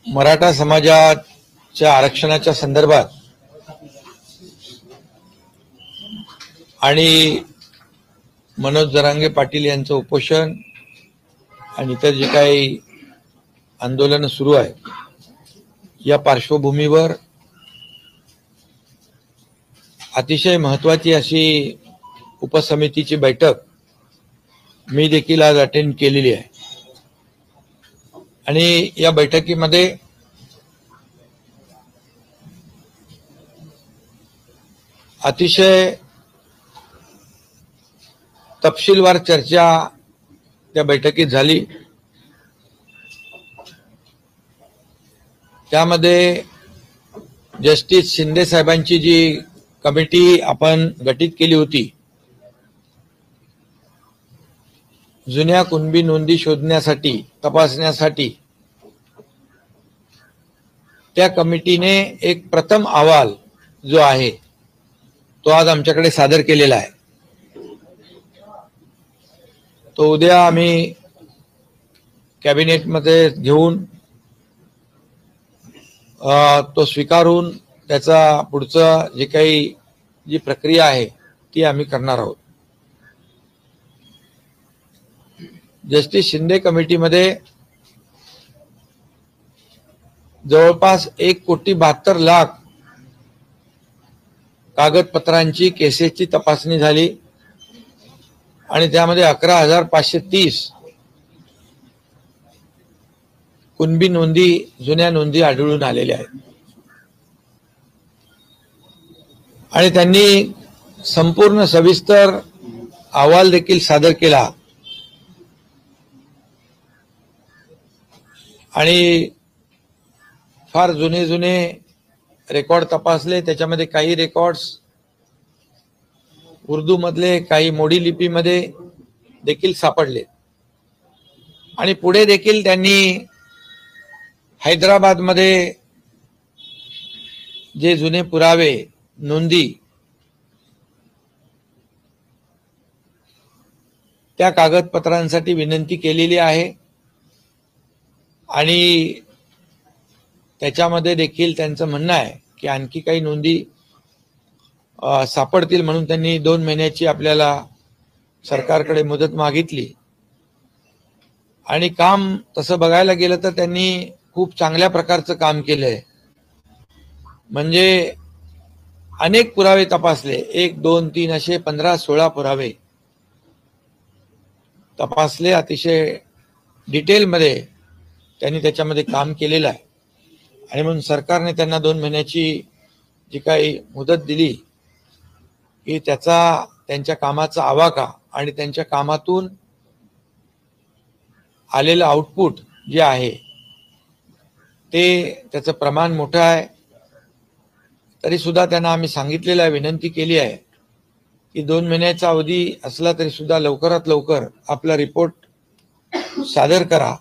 मराठा समाजाच्या आरक्षणाच्या संदर्भात आणि मनोज जरांगे पाटील यांचं उपोषण आणि इतर जे काही आंदोलन सुरू आहे या पार्श्वभूमीवर अतिशय महत्त्वाची अशी उपसमितीची बैठक मी देखील आज अटेंड केलेली आहे आणि या बैठकीमध्ये अतिशय तपशीलवार चर्चा त्या बैठकीत झाली। त्यामध्ये जस्टिस शिंदे साहेबांची जी कमिटी आपण गठीत केली होती जुन्या कुणबी नोंदी शोधण्यासाठी तपासण्यासाठी, त्या कमिटीने एक प्रथम अहवाल जो आहे तो आज आमच्याकडे सादर केलेला आहे। तो उद्या आम्ही कॅबिनेटमध्ये घेऊन तो स्वीकारून त्याचा पुढचं जे काही जी प्रक्रिया आहे ती आम्ही करणार आहोत। जस्टिस शिंदे कमिटीमध्ये जवळपास 1,72,00,000 कागदपत्रांची केसेसची तपासणी झाली आणि त्यामध्ये 11,530 कुणबी नोंदी जुन्या नोंदी आढळून आलेल्या आहेत आणि त्यांनी संपूर्ण सविस्तर अहवाल देखील सादर केला आणि फार जुने जुने रेकॉर्ड तपासले। त्याच्यामध्ये काही रेकॉर्ड्स उर्दू मधले, काही मोडी लिपीमध्ये देखील सापडले आणि पुढे देखील त्यांनी हैदराबादमध्ये जे जुने पुरावे नोंदी त्या कागदपत्रांसाठी विनंती केलेली आहे आणि त्याच्यामध्ये देखील त्यांचं म्हणणं आहे की आणखी काही नोंदी सापडतील म्हणून त्यांनी 2 महिन्याची आपल्याला सरकारकडे मुदत मागितली आणि काम तसं बघायला गेलं तर त्यांनी खूप चांगल्या प्रकारचं काम केलंय। म्हणजे अनेक पुरावे तपासले, 1, 2, 3 असे 15-16 पुरावे तपासले। अतिशय डिटेलमध्ये त्यांनी त्याच्यामध्ये काम केलेलं आहे आणि म्हणून सरकारने त्यांना 2 महिन्याची जी काही मुदत दिली की त्यांच्या कामाचा आवाका आणि त्यांच्या कामातून आलेलं आउटपुट जे आहे ते त्याचं प्रमाण मोठं आहे। तरी सुद्धा त्यांना आम्ही सांगितलेलं आहे, विनंती केली आहे की 2 महिन्याचा अवधी असला तरी सुद्धा लवकरात लवकर आपला रिपोर्ट सादर करा,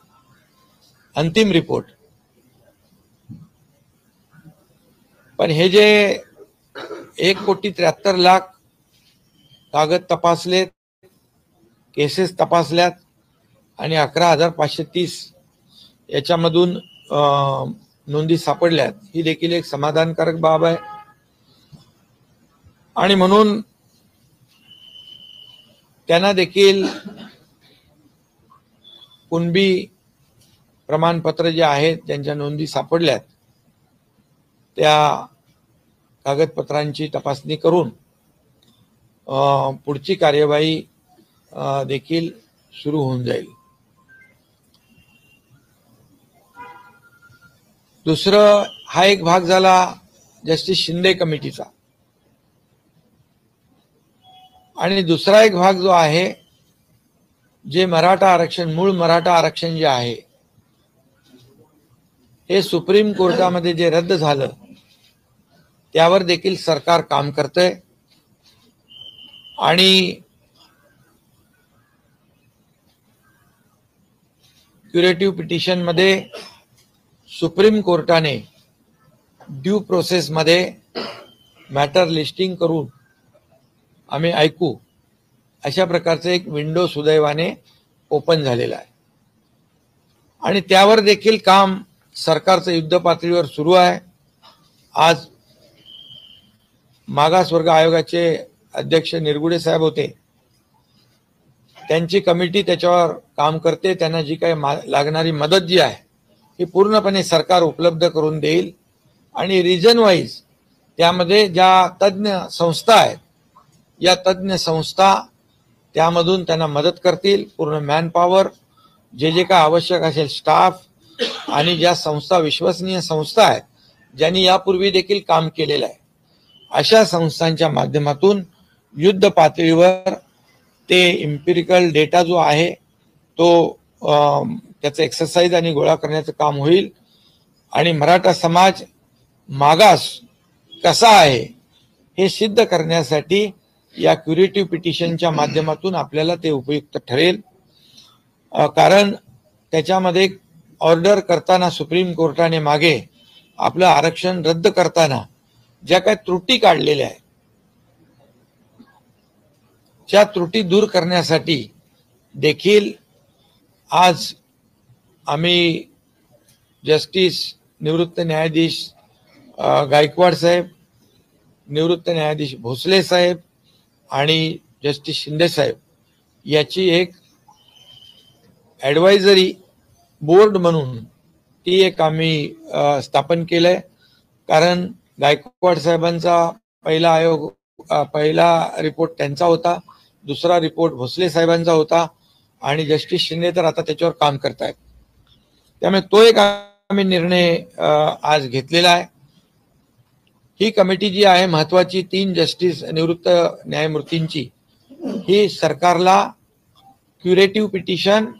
अंतिम रिपोर्ट। पण हे जे 1,73,00,000 कागद तपासलेत, केसेस तपासल्यात आणि 11,530 याच्यामधून नोंदी सापडल्यात, ही देखील एक समाधानकारक बाब आहे आणि म्हणून त्यांना देखील कुणबी प्रमाणपत्र जे आहेत ज्यांच्या नोंदी सापडल्यात त्या कागदपत्रांची तपासणी करून पुढची कार्यवाही देखील सुरू होऊन जाईल। दुसरं हा एक भाग झाला जस्टिस शिंदे कमिटीचा आणि दुसरा एक भाग जो आहे जे मराठा आरक्षण, मूळ मराठा आरक्षण जे आहे हे सुप्रीम कोर्टामध्ये जे रद्द झालं त्यावर देखील सरकार काम करतंय आणि क्युरेटिव्ह पिटिशन मध्ये सुप्रीम कोर्टाने ड्यू प्रोसेस मध्ये मॅटर लिस्टिंग करून आम्ही ऐकू अशा प्रकारचं एक विंडो सुदैवाने ओपन झालेला आहे आणि त्यावर देखील काम सरकारचं युद्ध पातळीवर सुरू आहे. आज मागासवर्ग आयोगाचे अध्यक्ष निरगुडे साहेब होते, त्यांची कमिटी त्याच्यावर काम करते. त्यांना जी काही लागणारी मदत जी आहे ही पूर्णपणे सरकार उपलब्ध करून देईल आणि रिजन वाईज त्यामध्ये ज्या तज्ज्ञ संस्था आहेत या तज्ज्ञ संस्था त्यामधून त्यांना मदत करतील. पूर्ण मॅन पॉवर, जे जे काय आवश्यक असेल स्टाफ, आणि ज्या संस्था विश्वसनीय संस्था आहेत ज्यांनी यापूर्वी देखील काम केलेलं आहे अशा संस्थांच्या माध्यमातून युद्ध पातळीवर ते इम्पिरिकल डेटा जो आहे तो त्याचं एक्सरसाइज आणि गोळा करण्याचं काम होईल. आणि मराठा समाज मागास कसा आहे हे सिद्ध करण्यासाठी या क्युरेटिव्ह पिटिशनच्या माध्यमातून आपल्याला ते उपयुक्त ठरेल. कारण त्याच्यामध्ये ऑर्डर करताना सुप्रीम कोर्टाने मागे आपलं आरक्षण रद्द करताना ज्या काही त्रुटी काढलेल्या आहेत त्या त्रुटी दूर करण्यासाठी देखील आज आम्ही जस्टिस निवृत्त न्यायाधीश गायकवाड साहेब, निवृत्त न्यायाधीश भोसले साहेब आणि जस्टिस शिंदे साहेब याची एक ॲडवायझरी बोर्ड म्हणून ती एक आम्ही स्थापन केलंय. कारण गायकवाड साहेबांचा पहिला रिपोर्ट त्यांचा होता, दुसरा रिपोर्ट भोसले साहेबांचा होता आणि जस्टिस शिंदे तर आता त्याच्यावर काम करतायत. त्यामुळे तो एक आम्ही निर्णय आज घेतलेला आहे. ही कमिटी जी आहे महत्वाची 3 जस्टिस निवृत्त न्यायमूर्तींची, ही सरकारला क्युरेटिव्ह पिटिशन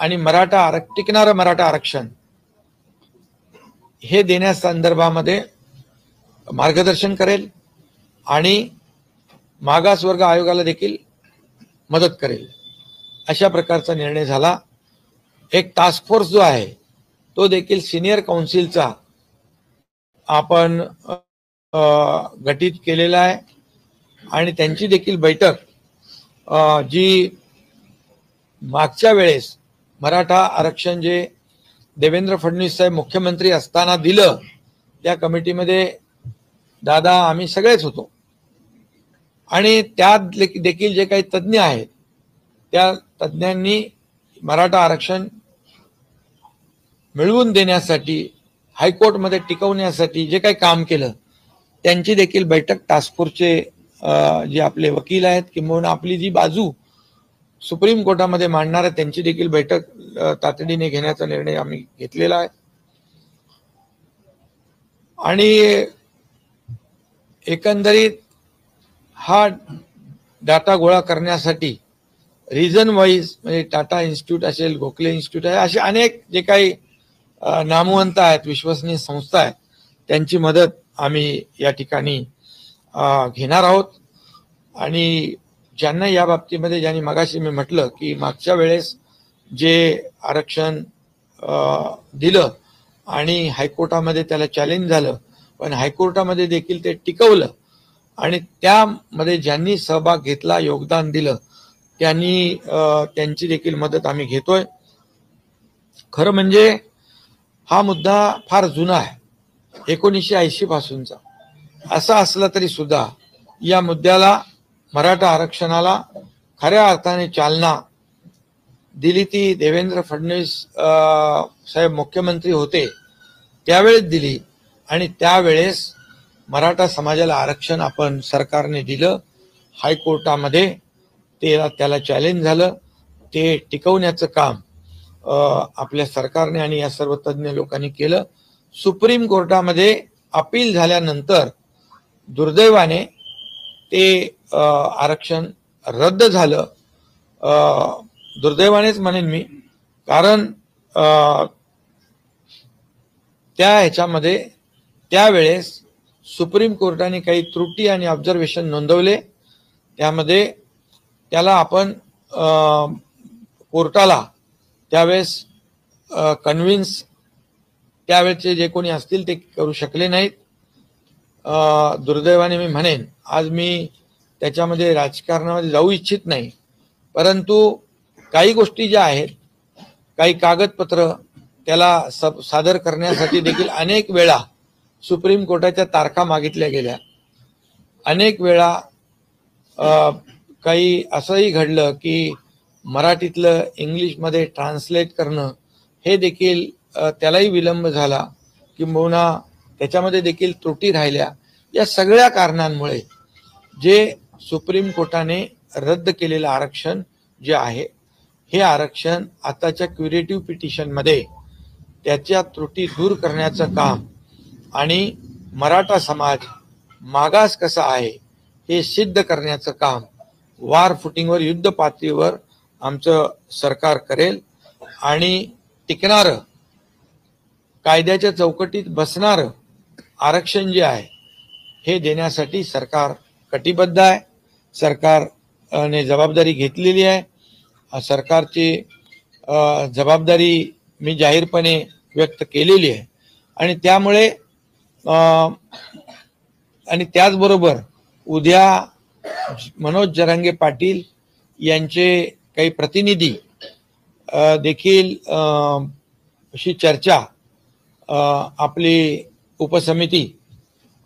आणि टिकणारं मराठा आरक्षण हे देण्या संदर्भामध्ये मार्गदर्शन करेल आणि मागासवर्ग आयोगाला देखील मदत करेल अशा प्रकारचा निर्णय झाला. एक टास्क फोर्स जो आहे तो देखील सिनियर काउन्सिलचा आपण गठीत केलेला आहे आणि त्यांची देखील बैठक जी मागच्या वेळेस मराठा आरक्षण जे देवेंद्र फडणवीस साहेब मुख्यमंत्री असताना दिलं त्या कमिटीमध्ये दादा आम्ही सगळेच होतो आणि त्यात देखील जे काही तज्ज्ञ आहेत त्या तज्ज्ञांनी मराठा आरक्षण मिळवून देण्यासाठी हायकोर्टमध्ये टिकवण्यासाठी जे काही काम केलं त्यांची देखील बैठक टास्क फोर्सचे जे आपले वकील आहेत किंवा आपली जी बाजू सुप्रीम कोर्टामध्ये मांडणार आहे त्यांची देखील बैठक तातडीने घेण्याचा निर्णय आम्ही घेतलेला आहे. आणि एकंदरीत हा डाटा गोळा करण्यासाठी रिजन वाईज म्हणजे टाटा इन्स्टिट्यूट असेल, गोखले इन्स्टिट्यूट आहे, असे अनेक जे काही नामवंत आहेत, विश्वसनीय संस्था आहेत, त्यांची मदत आम्ही या ठिकाणी घेणार आहोत. आणि ज्यांना या बाबतीमध्ये ज्यांनी मगाशी मी म्हटलं की मागच्या वेळेस जे आरक्षण दिलं आणि हायकोर्टामध्ये त्याला चॅलेंज झालं पण हायकोर्टामध्ये देखील ते टिकवलं आणि त्यामध्ये ज्यांनी सहभाग घेतला, योगदान दिलं, त्यांची देखील मदत आम्ही घेतोय. खरं म्हणजे हा मुद्दा फार जुना आहे, 1980 पासूनचा. असं असलं तरी सुद्धा या मुद्द्याला, मराठा आरक्षणाला खऱ्या अर्थाने चालना दिली ती देवेंद्र फडणवीस साहेब मुख्यमंत्री होते त्यावेळेस दिली आणि त्यावेळेस मराठा समाजाला आरक्षण आपण सरकारने दिलं. हायकोर्टामध्ये त्याला चॅलेंज झालं, ते टिकवण्याचं काम आपल्या सरकारने आणि या सर्व तज्ज्ञ लोकांनी केलं. सुप्रीम कोर्टामध्ये अपील झाल्यानंतर दुर्दैवाने ते आरक्षण रद्द झालं. दुर्दैवानेच म्हणेन मी, कारण ह्याच्यामध्ये त्यावेळेस सुप्रीम कोर्टाने काही त्रुटी आणि ऑब्झर्वेशन नोंदवले. त्यामध्ये त्याला आपण कोर्टाला त्यावेळेस कन्व्हिन्स त्यावेळेचे जे कोणी असतील ते करू शकले नाहीत. दुर्दैवाने मी म्हणेन, आज मी त्याच्यामध्ये राजकारणामध्ये जाऊ इच्छित नाही, परंतु काही गोष्टी ज्या आहेत, काही कागदपत्र त्याला सादर करण्यासाठी देखील अनेक वेळा सुप्रीम कोर्टाच्या तारखा मागितल्या गेल्या. अनेक वेळा काही असंही घडलं की मराठीतलं इंग्लिशमध्ये ट्रान्सलेट करणं हे देखील त्यालाही विलंब झाला, किंबहुना त्याच्यामध्ये देखील त्रुटी राहिल्या. या सगळ्या कारणांमुळे जे सुप्रीम कोर्टाने रद्द केलेलं आरक्षण जे आहे हे आरक्षण आताच्या क्युरेटिव्ह पिटिशनमध्ये त्याच्या त्रुटी दूर करण्याचं काम आणि मराठा समाज मागास कसा आहे हे सिद्ध करण्याचं काम वार फुटिंगवर, युद्ध पातळीवर आमचं सरकार करेल. आणि टिकणारं, कायद्याच्या चौकटीत बसणारं आरक्षण जे आहे हे देण्यासाठी सरकार कटिबद्ध आहे. सरकारने जबाबदारी घेतलेली आहे. सरकारची जबाबदारी मी जाहीरपणे व्यक्त केलेली आहे. आणि त्यामुळे आणि त्याचबरोबर उद्या मनोज जरांगे पाटील यांचे काही प्रतिनिधी देखील अशी चर्चा आपली उपसमिती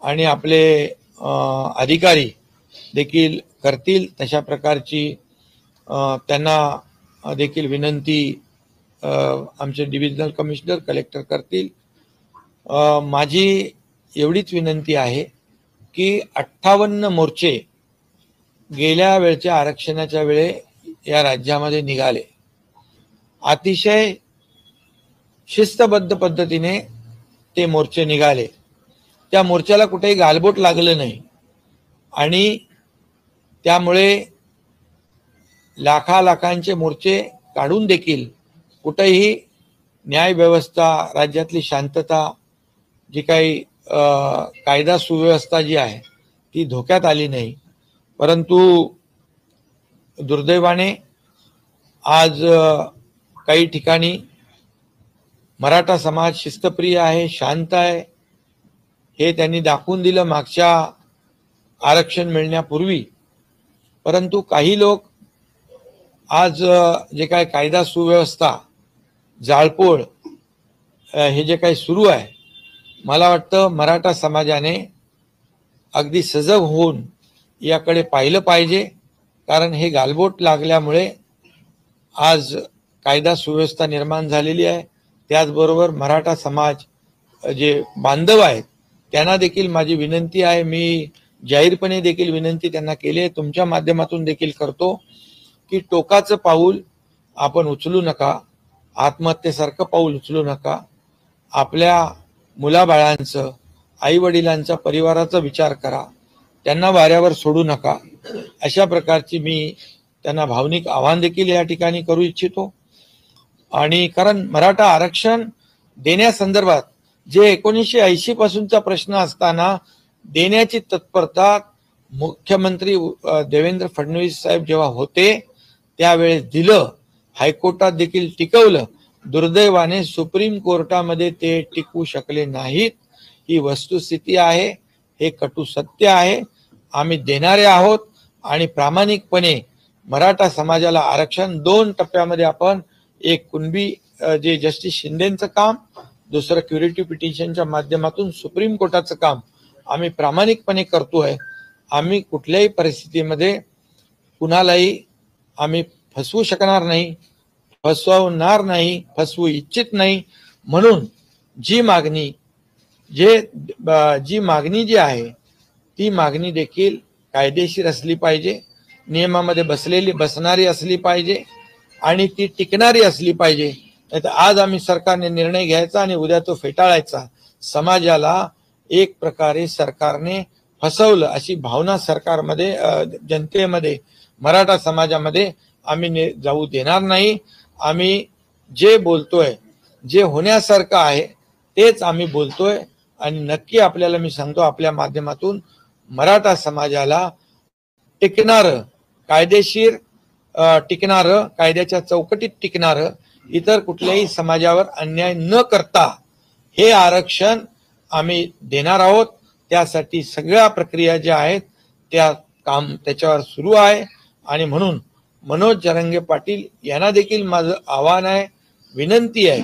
आणि आपले अधिकारी देखील करतील. तशा प्रकारची त्यांना देखील विनंती आमचे डिव्हिजनल कमिशनर, कलेक्टर करतील. माझी एवढीच विनंती आहे की 58 मोर्चे गेल्या वेळच्या आरक्षणाच्या वेळे या राज्यामध्ये निघाले. अतिशय शिस्तबद्ध पद्धतीने ते मोर्चे निघाले. त्या मोर्चाला कुठेही गालबोट लागलं नाही आणि त्यामुळे लाखांचे मोर्चे काढून देखील कुठेही न्याय व्यवस्था, राज्यातली शांतता, जी काही कायदा सुव्यवस्था जी आहे ती धोक्यात आली नाही. परंतु दुर्दैवाने आज काही ठिकाणी मराठा समाज शिस्तप्रिय आहे, शांत आहे, हे त्यांनी दाखवून दिलं मागच्या आरक्षण मिळण्यापूर्वी. परंतु काही लोक आज जे काय कायदा सुव्यवस्था, जाळपोळ हे जे काही सुरू आहे, मला वाटतं मराठा समाजाने अगदी सजग होऊन याकडे पाहिलं पाहिजे. कारण हे गालबोट लागल्यामुळे आज कायदा सुव्यवस्था निर्माण झालेली आहे. त्याचबरोबर मराठा समाज जे बांधव आहेत त्यांना देखील माझी विनंती आहे, मी जाहीरपणे देखील विनंती त्यांना केली आहे, तुमच्या माध्यमातून देखील करतो की टोकाचं पाऊल आपण उचलू नका, आत्महत्येसारखं पाऊल उचलू नका. आपल्या मुलाबाळांचं, आई वडिलांचा, परिवाराचा विचार करा, त्यांना वाऱ्यावर सोडू नका. अशा प्रकारची मी त्यांना भावनिक आवाहन देखील या ठिकाणी करू इच्छितो. आणि कारण मराठा आरक्षण देण्यासंदर्भात जे 1980 पासूनचा प्रश्न असताना देण्याची तत्परता मुख्यमंत्री देवेंद्र फडणवीस साहेब जेव्हा होते त्यावेळेस दिलं, हायकोर्टात देखील टिकवलं. दुर्दैवाने सुप्रीम कोर्टामध्ये ते टिकवू शकले नाहीत. ही वस्तुस्थिती आहे, हे कटू सत्य आहे. आम्ही देणारे आहोत आणि प्रामाणिकपणे मराठा समाजाला आरक्षण 2 टप्प्यामध्ये आपण, एक कुणबी जे जस्टिस शिंदेचं काम, दुसरं क्युरेटिव्ह पिटिशनच्या माध्यमातून सुप्रीम कोर्टाचं काम आम्ही प्रामाणिकपणे करतोय. आम्ही कुठल्याही परिस्थितीमध्ये कुणालाही आम्ही फसवू शकणार नाही, फसवणार नाही, फसवू इच्छित नाही. म्हणून जी मागणी जी आहे ती मागणी देखील कायदेशीर असली पाहिजे, नियमामध्ये बसणारी असली पाहिजे आणि ती टिकणारी असली पाहिजे. नाहीतर आज आम्ही सरकारने निर्णय घ्यायचा आणि उद्या तो फेटाळायचा. समाजाला एक प्रकारे सरकारने फसवलं अशी भावना सरकारमध्ये, जनतेमध्ये, मराठा समाजामध्ये आम्ही जाऊ देणार नाही. आम्ही जे बोलतोय, जे होण्यासारखं आहे तेच आम्ही बोलतोय. आणि नक्की आपल्याला मी सांगतो, आपल्या माध्यमातून मराठा समाजाला टिकणारं, कायदेशीर टिकणारं, कायद्याच्या चौकटीत टिकणारं, इतर कुठल्याही समाजावर अन्याय न करता हे आरक्षण आम्ही देणार आहोत. त्यासाठी सगळ्या प्रक्रिया ज्या आहेत त्याच्यावर सुरू आहे. आणि म्हणून मनोज जरांगे पाटील यांना देखील माझं आव्हान आहे, विनंती आहे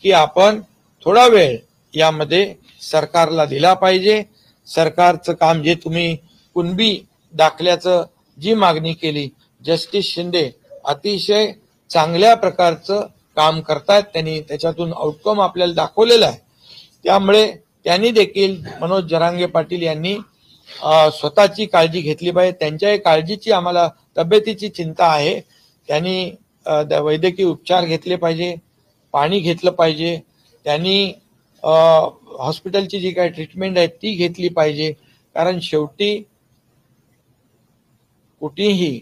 की आपण थोडा वेळ यामध्ये सरकारला दिला पाहिजे. सरकारचं काम जे तुम्ही कुणबी दाखल्याचं जी मागणी केली, जस्टिस शिंदे अतिशय चांगल्या प्रकारचं काम करतात. त्यांनी त्याच्यातून आउटकम आपल्याला दाखवलेला आहे. त्यामुळे त्यांनी देखील मनोज जरांगे पाटील यांनी स्वतःची काळजी घेतली पाहिजे. त्यांच्या काळजीची आम्हाला तब्येतीची चिंता आहे. त्यांनी वैद्यकीय उपचार घेतले पाहिजे, पाणी घेतलं पाहिजे, त्यांनी हॉस्पिटलची जी काही ट्रीटमेंट आहे ती घेतली पाहिजे. कारण शेवटी कुठेही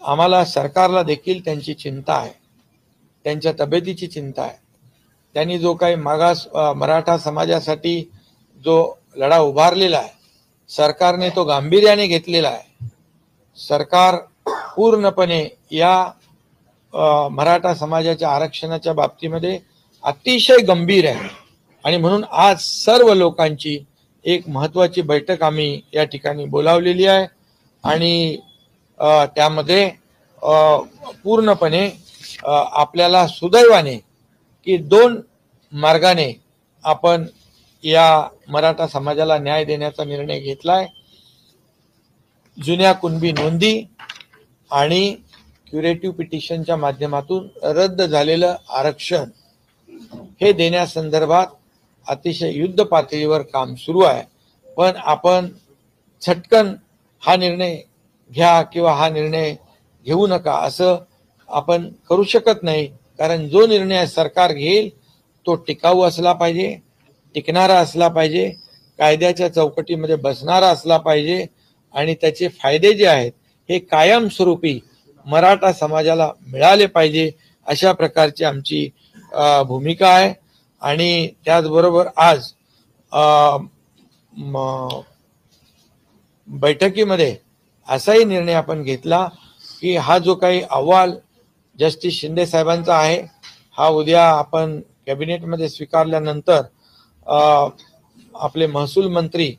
आम्हाला सरकारला देखील त्यांची चिंता आहे, त्यांच्या तब्येतीची चिंता आहे. त्यांनी जो काही मागास मराठा समाजासाठी जो लढा उभारलेला आहे, सरकारने तो गांभीर्याने घेतलेला आहे. सरकार पूर्णपणे या मराठा समाजाच्या आरक्षणाच्या बाबतीमध्ये अतिशय गंभीर आहे. आणि म्हणून आज सर्व लोकांची एक महत्वाची बैठक आम्ही या ठिकाणी बोलावलेली आहे. आणि त्यामध्ये पूर्णपणे आपल्याला सुदैवाने की 2 मार्गाने आपण या मराठा समाजाला न्याय देण्याचा निर्णय घेतलाय. जुन्या कुणबी नोंदी आणि क्युरेटिव्ह पिटिशनच्या माध्यमातून रद्द झालेलं आरक्षण हे देण्यासंदर्भात अतिशय युद्ध पातळीवर काम सुरू आहे. पण आपण झटकन हा निर्णय घ्या किंवा हा निर्णय घेऊ नका असं आपण करू शकत नाही. कारण जो निर्णय सरकार घेईल तो टिकाऊ असला पाहिजे, टिकणारा असला पाहिजे, कायद्याच्या चौकटीमध्ये बसणारा असला पाहिजे आणि त्याचे फायदे जे आहेत हे कायमस्वरूपी मराठा समाजाला मिळाले पाहिजे. अशा प्रकारची आमची भूमिका आहे. आणि त्याचबरोबर आज बैठकीमध्ये असाही निर्णय आपण घेतला की हा जो काही अहवाल जस्टिस शिंदे साहेबांचा आहे हा उद्या आपण कॅबिनेटमध्ये स्वीकारल्यानंतर आपले महसूल मंत्री,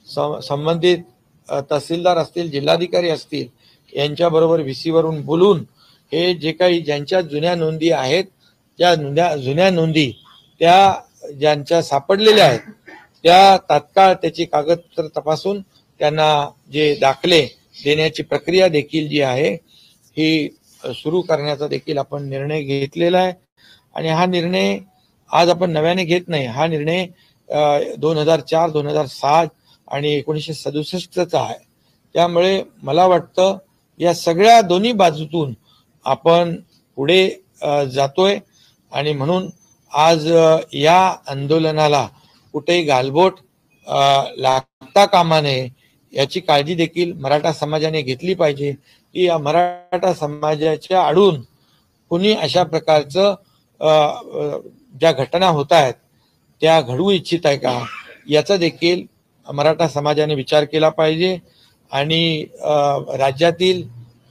संबंधित तहसीलदार असतील, जिल्हाधिकारी असतील यांच्याबरोबर VC वरून बोलून हे जे काही ज्यांच्या जुन्या नोंदी आहेत त्या जुन्या नोंदी त्या ज्यांच्या सापडलेल्या आहेत त्या तात्काळ त्याची कागदपत्र तपासून त्यांना जे दाखले देण्याची प्रक्रिया देखील जी आहे ही सुरू करण्याचा देखील आपण निर्णय घेतलेला आहे. आणि हा निर्णय आज आपण नव्याने घेत नाही. हा निर्णय 2004, 2007 आणि 1967चा आहे. त्यामुळे मला वाटतं या सगळ्या दोन्ही बाजूतून आपण पुढे जातोय. आणि म्हणून आज या आंदोलनाला कुठेही गालबोट लागता कामा नये याची काळजी देखील मराठा समाजाने घेतली पाहिजे. की या मराठा समाजाच्या आडून कुणी अशा प्रकारचं ज्या घटना होत आहेत त्या घडवू इच्छित आहे का याचा देखील मराठा समाजाने विचार केला पाहिजे. आणि राज्यातील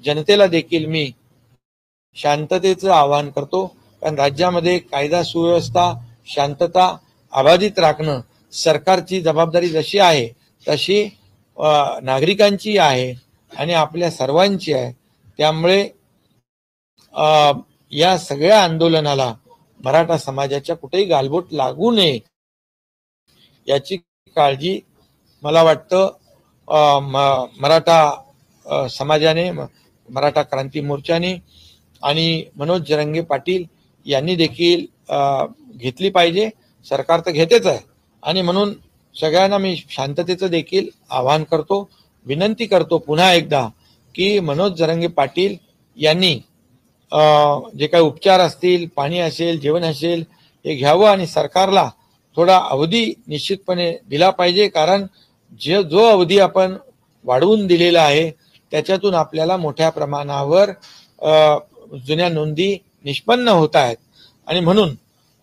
जनतेला देखील मी शांततेचं आवाहन करतो. कारण राज्यामध्ये कायदा सुव्यवस्था, शांतता अबाधित राखणं सरकारची जबाबदारी जशी आहे तशी नागरिकांची आहे आणि आपल्या सर्वांची आहे. त्यामुळे या सगळ्या आंदोलनाला मराठा समाजाच्या कुठेही गालबोट लागू नये याची काळजी मला वाटतं मराठा समाजाने, मराठा क्रांती मोर्चाने आणि मनोज जरांगे पाटील यांनी देखील घेतली पाहिजे. सरकार तर घेतेच आहे. आणि म्हणून सगळ्यांना मी शांततेचं देखील आवाहन करतो, विनंती करतो पुन्हा एकदा की मनोज जरांगे पाटील यांनी जे काही उपचार असतील, पाणी असेल, जेवण असेल हे घ्यावं आणि सरकारला थोडा अवधी निश्चितपणे दिला पाहिजे. कारण जो अवधी आपण वाढवून दिलेला आहे त्याच्यातून आपल्याला मोठ्या प्रमाणावर जुन्या नोंदी निष्पन्न होत आहेत. आणि म्हणून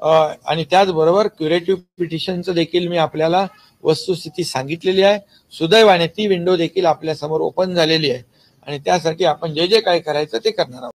आणि त्याचबरोबर क्युरेटिव्ह पिटिशनचं देखील मी आपल्याला वस्तुस्थिती सांगितलेली आहे. सुदैवाने ती विंडो देखील आपल्यासमोर ओपन झालेली आहे आणि त्यासाठी आपण जे जे काय करायचं ते करणार आहोत.